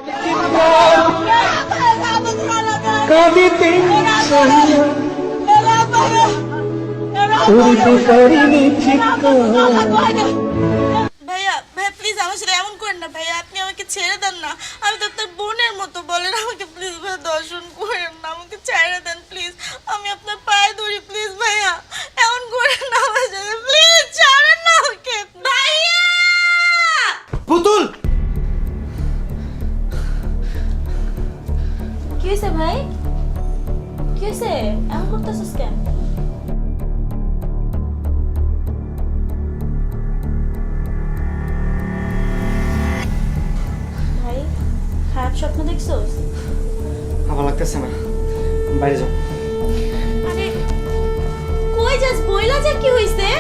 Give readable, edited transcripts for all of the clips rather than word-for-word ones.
ভাইয়া ভাইয়া প্লিজ আমার সাথে এমন করেন না ভাইয়া, আপনি আমাকে ছেড়ে দেন না, আমি তো আপনার বোনের মতো, বলেন আমাকে প্লিজ ভাইয়া, দর্শন করেন না, আমাকে ছেড়ে দেন প্লিজ, আমি আপনার পায়ে ধরি প্লিজ ভাইয়া, এমন করেন না আমার সাথে, প্লিজ ছাড়েন না আমাকে ভাইয়া। পুতুল, কি হয়েছে ভাই, কি হয়েছে, এমন করতেছিস কেন? ভাই খারাপ স্বপ্ন দেখছোস? ভালো লাগতেছে না, বাইরে যাও। আরে কই যাস, বইলা যা কি হইছে?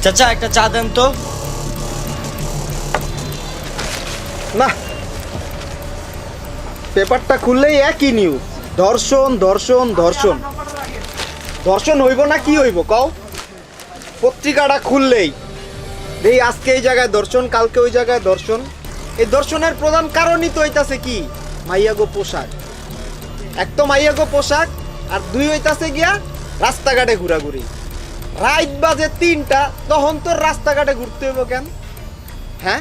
চাচা একটা চা দেন তো। না, পেপারটা খুললেই একই নিউজ, ধর্ষণ ধর্ষণ ধর্ষণ। ধর্ষণ হইব না কি হইব কও? পত্রিকাটা খুললেই এই আজকে এই জায়গায় ধর্ষণ, কালকে ওই জায়গায় ধর্ষণ। এই ধর্ষণের প্রধান কারণই তো হইতাছে কি, মাইয়াগো পোশাক। এক তো মাইয়াগো পোশাক, আর দুই হইতাছে গিয়া রাস্তাঘাটে ঘোরাঘুরি। রাত বাজে 3টা, তখন তোর রাস্তাঘাটে ঘুরতে হইব কেন? হ্যাঁ,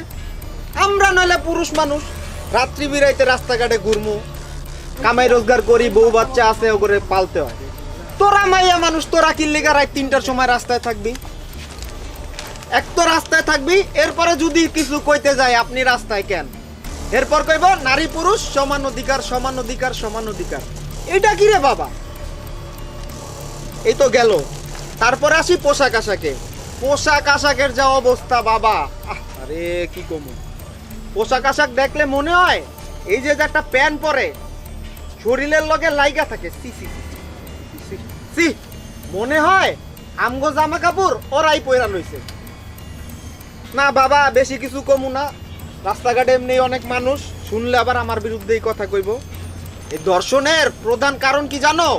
আমরা নইলে পুরুষ মানুষ রাত্রি বিরাইতে রাস্তাঘাটে ঘুরমু, কামাই রোজগার করি, বউ বাচ্চা আছে, ও করে পালতে হয়। তোরা মাইয়া মানুষ, তোরা কি লেগা রাত 3টার সময় রাস্তায় থাকবি? এক তো রাস্তায় থাকবি, এরপরে যদি কিছু কইতে যায় আপনি রাস্তায় কেন, এরপর কইব নারী পুরুষ সমান অধিকার সমান অধিকার সমান অধিকার। এটা কি রে বাবা? এই তো গেল। তারপরে আসি পোশাক আশাকে। পোশাক আশাকের যা অবস্থা বাবা, আরে কি কমু। পোশাক আশাক দেখলে মনে হয় এই যে একটা প্যান্ট পরে শরীরের লগে লাইগা থাকে, সি সি সি সি, মনে হয় আমগো জামা কাপড় ওরাই পয়রা লইছে। না বাবা, বেশি কিছু কমু না। রাস্তাঘাটে এমনি অনেক মানুষ শুনলে আবার আমার বিরুদ্ধে এই কথা কইব। এই ধর্ষণের প্রধান কারণ কি জানো?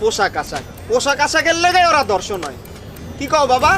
পোশাক আশাক। পোশাক আশাকের লেগে ওরা ধর্ষণ হয়। কি কও বাবা?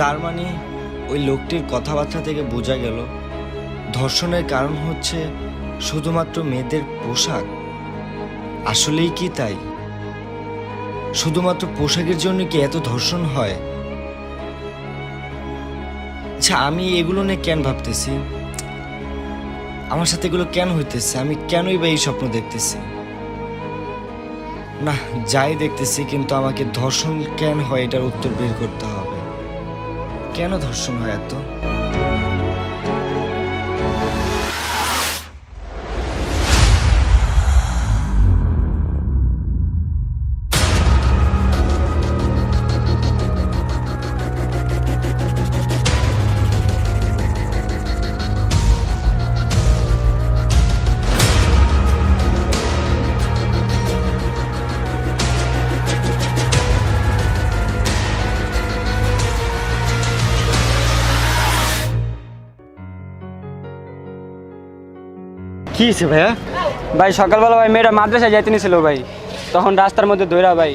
তার মানে ওই লোকটির কথাবার্তা থেকে বোঝা গেল ধর্ষণের কারণ হচ্ছে শুধুমাত্র মেয়েদের পোশাক। আসলেই কি তাই? শুধুমাত্র পোশাকের জন্য কি এত ধর্ষণ হয়? আচ্ছা, আমি এগুলো নিয়ে কেন ভাবতেছি? আমার সাথে এগুলো কেন হইতেছে? আমি কেনই বা এই স্বপ্ন দেখতেছি? না, যাই দেখতেছি, কিন্তু আমাকে ধর্ষণ কেন হয় এটার উত্তর বের করতে হবে। কেন ধর্ষণ হয় এত? কি হয়েছে ভাইয়া? ভাই সকালবেলা ভাই মেয়েরা মাদ্রাসায় যাইতে নিছিল ভাই, তখন রাস্তার মধ্যে দৌড়া ভাই।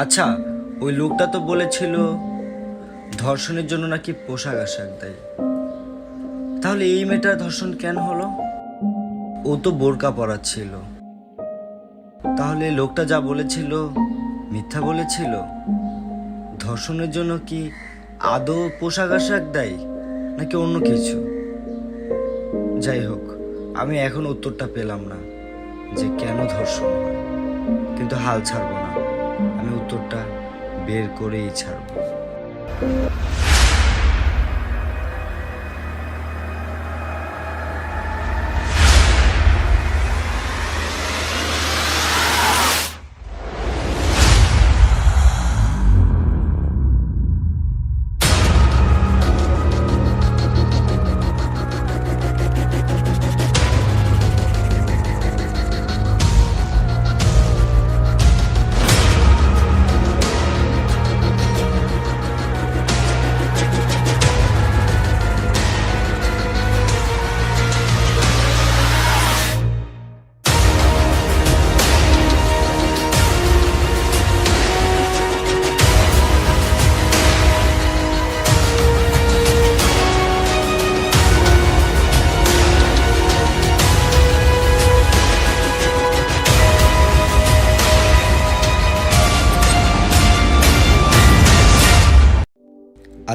আচ্ছা, ওই লোকটা তো বলেছিল ধর্ষণের জন্য নাকি পোশাক আশাক দেয়। তাহলে এই মেয়েটার ধর্ষণ কেন হলো? ও তো বোরকা পরা ছিল। তাহলে লোকটা যা বলেছিল মিথ্যা বলেছিল? ধর্ষণের জন্য কি আদৌ পোশাক আশাক দেয় নাকি অন্য কিছু? যাই হোক, আমি এখন উত্তরটা পেলাম না যে কেন ধর্ষণ হয়, কিন্তু হাল ছাড়বো না, আমি উত্তরটা বের করেই ছাড়বো।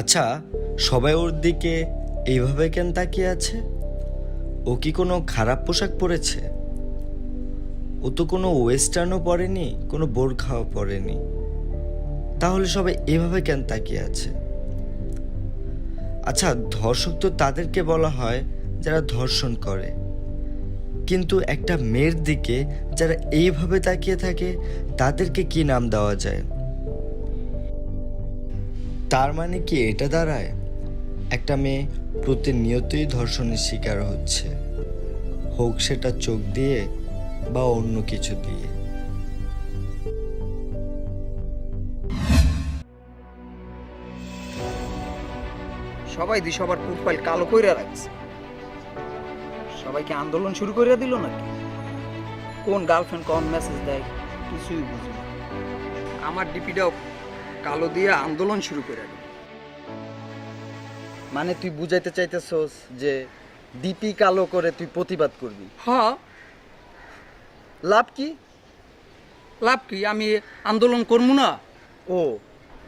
আচ্ছা, সবাই ওর দিকে এইভাবে কেন তাকিয়ে আছে? ও কি কোনো খারাপ পোশাক পরেছে? ও তো কোনো ওয়েস্টার্নও পরেনি, কোনো বোরখাও পরেনি। তাহলে সবাই এভাবে কেন তাকিয়ে আছে? আচ্ছা, ধর্ষক তো তাদেরকে বলা হয় যারা ধর্ষণ করে, কিন্তু একটা মেয়ের দিকে যারা এইভাবে তাকিয়ে থাকে তাদেরকে কি নাম দেওয়া যায়? তার মানে কি এটা দাঁড়ায় একটা মেয়ে প্রতিনিয়তই ধর্ষণের শিকার হচ্ছে, হোক সেটা চোখ দিয়ে বা অন্য কিছু দিয়ে। সবাই দি সবার প্রোফাইল কালো কইরা রাখছে। সবাইকে আন্দোলন শুরু করে দিল নাকি? কোন গার্লফ্রেন্ড কোন মেসেজ দেয় কিছুই বুঝি না। আমার ডিপিটাও কালো দিয়ে আন্দোলন শুরু করে দিল। মানে তুই বুঝাইতে চাইতেছস যে ডিপি কালো করে তুই প্রতিবাদ করবি? হ্যাঁ, লাভ কি? লাভ কি? আমি আন্দোলন করবো না? ও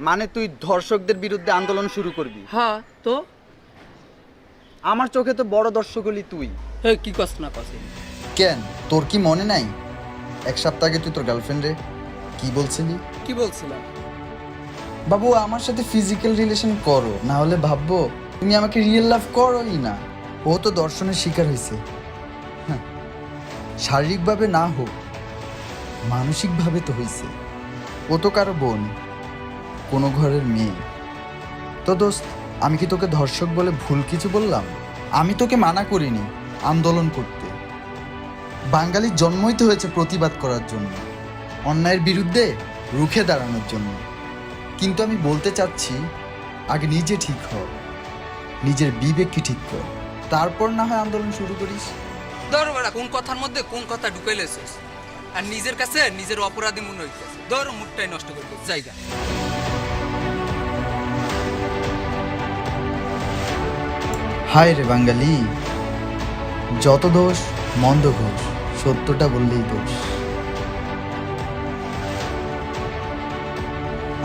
মানে তুই ধর্ষকদের বিরুদ্ধে আন্দোলন শুরু করবি? হ্যাঁ, তো আমার চোখে তো বড় দর্শক হলি তুই। কি কস না কস? কেন, তোর কি মনে নাই এক সপ্তাহ আগে তুই তোর গার্লফ্রেন্ডে কি বলছিলি? কি বলছিলাম? বাবু, আমার সাথে ফিজিক্যাল রিলেশন করো, না হলে ভাববো তুমি আমাকে রিয়েল লাভ করোই না। ও তো দর্শনের শিকার হয়েছে। হ্যাঁ, শারীরিকভাবে না হোক, মানসিকভাবে তো হয়েছে। ও তো কারো বোন, কোনো ঘরের মেয়ে। তো দোস্ত, আমি কি তোকে ধর্ষক বলে ভুল কিছু বললাম? আমি তোকে মানা করিনি আন্দোলন করতে। বাঙালির জন্মই তো হয়েছে প্রতিবাদ করার জন্য, অন্যায়ের বিরুদ্ধে রুখে দাঁড়ানোর জন্য। কিন্তু আমি বলতে চাচ্ছি, আগে নিজে ঠিক হ, নিজের বিবেককে ঠিক কর, তারপর না হয় আন্দোলন শুরু করিস। ধর বেড়া, কোন কথার মধ্যে কোন কথা ঢুকাই লেছিস, আর নিজের কাছে নিজের অপরাধী মনে হইতেছে। ধর, মুডটাই নষ্ট করবে জায়গা। হায় রে বাঙালি, যত দোষ মন্দ ঘোষ, সত্যটা বললেই দোষ।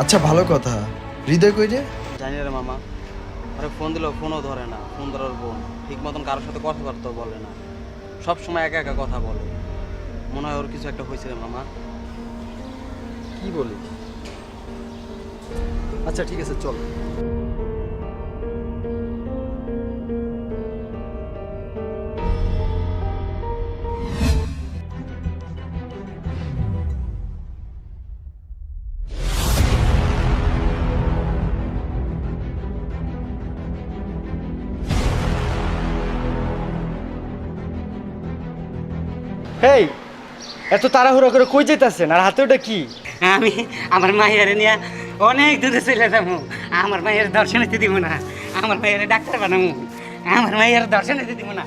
আচ্ছা, ভালো কথা। হৃদয় কই রে? জানি রে মামা, আরে ফোন দিলেও ফোনও ধরে না। ফোন ধরার বোন ঠিক মতন কারোর সাথে কথাবার্তাও বলে না, সব সময় একা একা কথা বলে। মনে হয় ওর কিছু একটা হয়েছে রে মামা। কি বলিস? আচ্ছা ঠিক আছে, চল। হেই, এত তাড়াহুড়ো করে কই যেতেছেন? আর হাতে ওটা কি? আমি আমার মায়ের নিয়ে অনেক দূরে চলে যাবো। আমার মায়ের দর্শন দিতে দিব না, আমার মায়ের ডাক্তার বানাবো, আমার মায়ের দর্শন দিতে দিব না।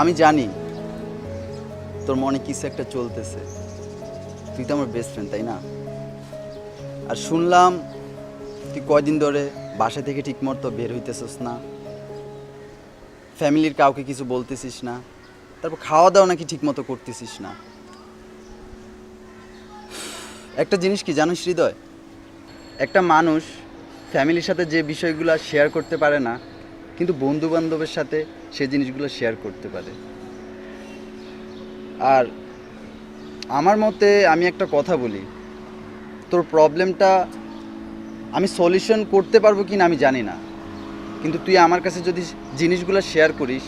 আমি জানি তোর মনে কিছু একটা চলতেছে। তুই তো আমার বেস্ট ফ্রেন্ড, তাই না? আর শুনলাম তুই কয়দিন ধরে বাসা থেকে ঠিকমতো বের হইতেছিস না, ফ্যামিলির কাউকে কিছু বলতেছিস না, তারপর খাওয়া দাওয়া নাকি ঠিকমতো করতেছিস না। একটা জিনিস কি জানিস হৃদয়, একটা মানুষ ফ্যামিলির সাথে যে বিষয়গুলো শেয়ার করতে পারে না, কিন্তু বন্ধু বান্ধবের সাথে সে জিনিসগুলো শেয়ার করতে পারে। আর আমার মতে আমি একটা কথা বলি, তোর প্রবলেমটা আমি সলিউশন করতে পারবো কি না আমি জানি না, কিন্তু তুই আমার কাছে যদি জিনিসগুলো শেয়ার করিস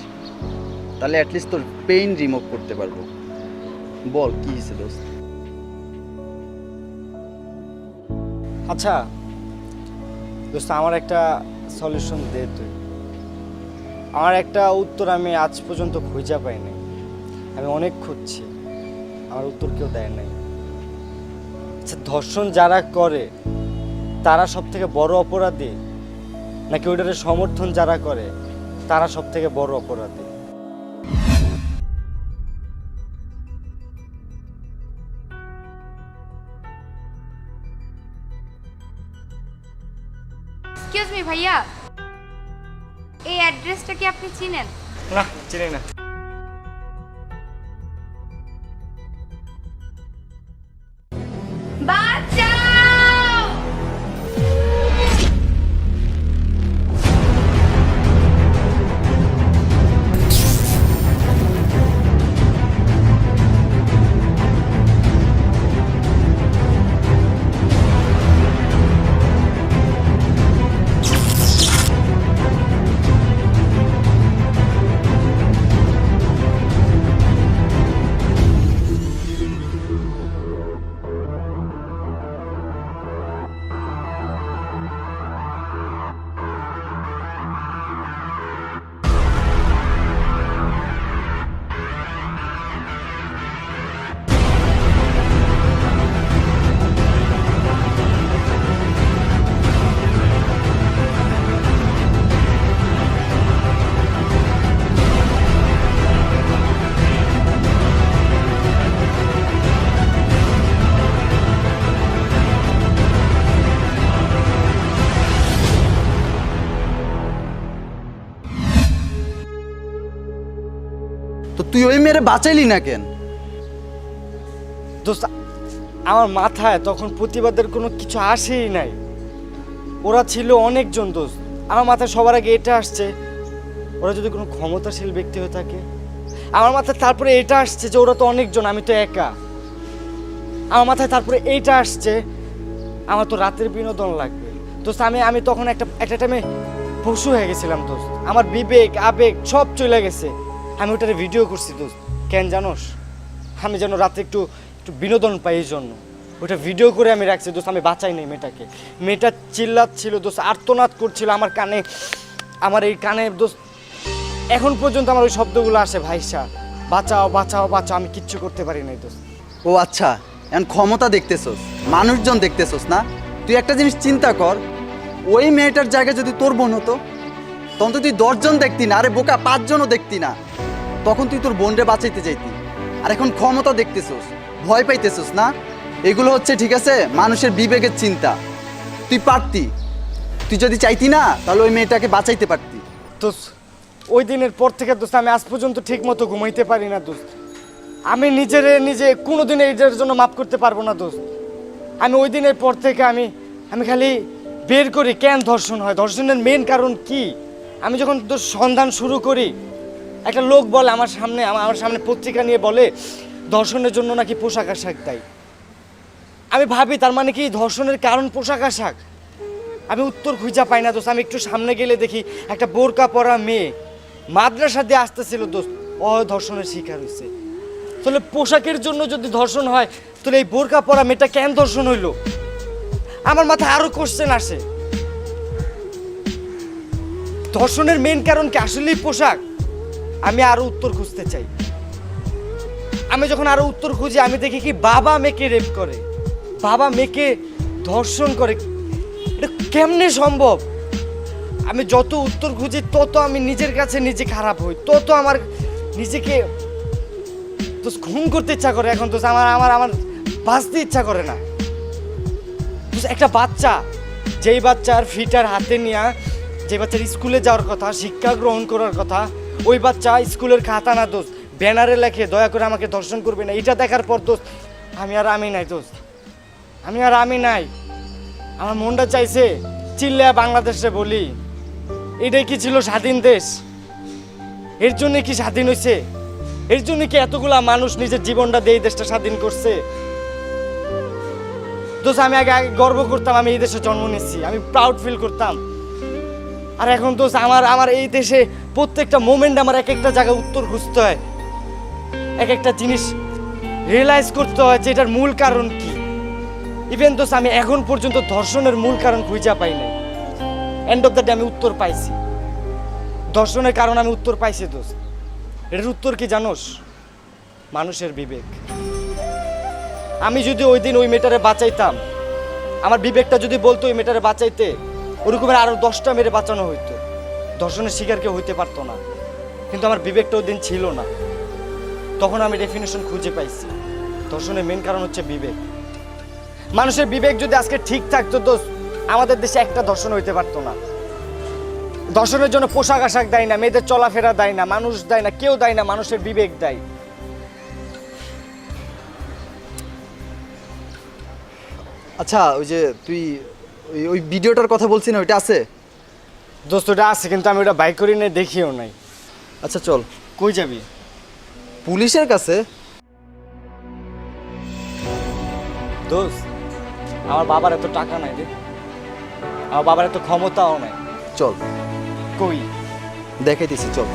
তাহলে অ্যাটলিস্ট তোর পেইন রিমুভ করতে পারবো। বল কি হয়েছে দোস্ত? আচ্ছা দোস্ত, আমার একটা সলিউশন দে তুই। আমার একটা উত্তর আমি আজ পর্যন্ত খুঁজে পাই নাই, আমি অনেক খুঁজছি, আমার উত্তর কেউ দেয় নাই। আচ্ছা, ধর্ষণ যারা করে তারা সব থেকে বড় অপরাধী, নাকি ওইটার সমর্থন যারা করে তারা সব থেকে বড় অপরাধী? এক্সকিউজ মি ভাইয়া, এই অ্যাড্রেসটা কি আপনি চিনেন? না, চিনি না। বাঁচাও! তো তুই ওই মেয়েরে বাঁচাইলি না কেন? দোস্ত, আমার মাথায় তখন প্রতিবাদের কোনো কিছু আসেই নাই। ওরা ছিল অনেকজন দোস্ত, আমার মাথায় সবার আগে এটা আসছে ওরা যদি কোনো ক্ষমতাশীল ব্যক্তি হয়ে থাকে। আমার মাথায় তারপরে এটা আসছে যে ওরা তো অনেকজন, আমি তো একা। আমার মাথায় তারপরে এইটা আসছে আমার তো রাতের বিনোদন লাগবে দোস্ত। আমি তখন একটা টাইমে পশু হয়ে গেছিলাম দোস্ত, আমার বিবেক আবেগ সব চলে গেছে। আমি ওটারে ভিডিও করছি দোস্ত, কেন জানোস? আমি যেন রাতে একটু বিনোদন পাই, এই জন্য ওটা ভিডিও করে আমি রাখছি দোস্ত। আমি বাঁচাই নাই মেয়েটাকে, মেয়েটা চিল্লাচ্ছিল দোস্ত, আর্তনাদ করছিল আমার কানে, আমার এই কানে দোস্ত এখন পর্যন্ত আমার ওই শব্দগুলো আসে, ভাইসা বাঁচাও বাঁচাও বাঁচাও, আমি কিচ্ছু করতে পারি নাই দোস্ত। ও আচ্ছা, এখন ক্ষমতা দেখতেছস, মানুষজন দেখতেছস না? তুই একটা জিনিস চিন্তা কর, ওই মেয়েটার জায়গায় যদি তোর বোন হতো তখন তো তুই 10 জন দেখতি না, আরে বোকা 5 জনও দেখতি না, তখন তুই তোর বোনরে বাঁচাইতে যাইতি। আর এখন ক্ষমতা দেখতেছস, ভয় পাইতেছস না? এগুলো হচ্ছে ঠিক আছে মানুষের বিবেকের চিন্তা। তুই পারতি, তুই যদি চাইতি না তাহলে ওই মেয়েটাকে বাঁচাইতে পারতি। দোস্ত, ওই দিনের পর থেকে দোস্ত আমি আজ পর্যন্ত ঠিক মতো ঘুমাইতে পারি না দোস্ত। আমি নিজে কোনোদিন এইটার জন্য মাফ করতে পারবো না দোস্ত। আমি ওই দিনের পর থেকে আমি খালি বের করি কেন ধর্ষণ হয়, ধর্ষণের মেন কারণ কি। আমি যখন তোর সন্ধান শুরু করি, একটা লোক বলে আমার সামনে পত্রিকা নিয়ে বলে ধর্ষণের জন্য নাকি পোশাক আশাক দেয়। আমি ভাবি তার মানে কি ধর্ষণের কারণ পোশাক আশাক? আমি উত্তর খুঁজা পাই না দোস্ত। আমি একটু সামনে গেলে দেখি একটা বোরকা পরা মেয়ে মাদ্রাসা দিয়ে আসতেছিল দোস্ত, ও ধর্ষণের শিকার হয়েছে। তাহলে পোশাকের জন্য যদি ধর্ষণ হয় তাহলে এই বোরকা পরা মেয়েটা কেন ধর্ষণ হইলো? আমার মাথায় আরো কোশ্চেন আসে, ধর্ষণের মেন কারণ কি আসলেই পোশাক? আমি আরো উত্তর খুঁজতে চাই। আমি যখন আরো উত্তর খুঁজি আমি দেখি কি বাবা মেয়েকে রেপ করে, বাবা মেয়েকে ধর্ষণ করে। এটা কেমনে সম্ভব? আমি যত উত্তর খুঁজি তত আমি নিজের কাছে নিজে খারাপ হই, তত আমার নিজেকে তো খুন করতে ইচ্ছা করে এখন। তো আমার আমার আমার বাঁচতে ইচ্ছা করে না। তো একটা বাচ্চা, যেই বাচ্চার ফিটার হাতে নিয়ে, যে বাচ্চার স্কুলে যাওয়ার কথা, শিক্ষা গ্রহণ করার কথা, ওই বাচ্চা স্কুলের খাতা না দোস্ত, ব্যানারে লেখে দয়া করে আমাকে ধর্ষণ করবে না। এটা দেখার পর দোস্ত আমি নাই দোস্ত, আমি নাই। আমার মনটা চাইছে চিল্লা বাংলাদেশে বলি, এটাই কি ছিল স্বাধীন দেশ? এর জন্য কি স্বাধীন হয়েছে? এর জন্য কি এতগুলা মানুষ নিজের জীবনটা দিয়ে এই দেশটা স্বাধীন করছে? দোস্ত আমি আগে গর্ব করতাম আমি এই দেশে জন্ম নিচ্ছি, আমি প্রাউড ফিল করতাম। আর এখন দোস্ত আমার এই দেশে প্রত্যেকটা মোমেন্ট আমার এক একটা জায়গায় উত্তর খুঁজতে হয়, এক একটা জিনিস রিয়েলাইজ করতে হয় যে এটার মূল কারণ কি। ইভেন দোস্ত আমি এখন পর্যন্ত ধর্ষণের মূল কারণ খুঁজে পাই নাই। এন্ড অফ দ্য ডে আমি উত্তর পাইছি, ধর্ষণের কারণ আমি উত্তর পাইছি দোস্ত। এটার উত্তর কি জানোস? মানুষের বিবেক। আমি যদি ওই দিন ওই মেয়েটারে বাঁচাইতাম, আমার বিবেকটা যদি বলতো ওই মেয়েটারে বাঁচাইতে, ওরকমের আরো 10টা মেরে বাঁচানো হইতো, ধর্ষণের শিকার কেউ হইতে পারতো না। কিন্তু আমার বিবেকটা ওই দিন ছিল না। তখন আমি ডেফিনেশন খুঁজে পাইছি, ধর্ষণের মেন কারণ হচ্ছে বিবেক। মানুষের বিবেক যদি আজকে ঠিক থাকতো দোস্ত, আমাদের দেশে একটা ধর্ষণ হইতে পারতো না। ধর্ষণের জন্য পোশাক আশাক দেয় না, মেয়েদের চলাফেরা দেয় না, মানুষ দেয় না, কেউ দেয় না, মানুষের বিবেক দেয়। আচ্ছা, ওই যে তুই ওই ভিডিওটার কথা বলছিস না, ওইটা আছে? দোস্ত ওটা আছে, কিন্তু আমি ওটা বাইক করি নাই, দেখিও নাই। আচ্ছা চল। কই যাবি? পুলিশের কাছে। দোস্ত আমার বাবার এত টাকা নাই রে, আমার বাবার এত ক্ষমতাও নাই। চল, কই দেখাইতেছি, চল।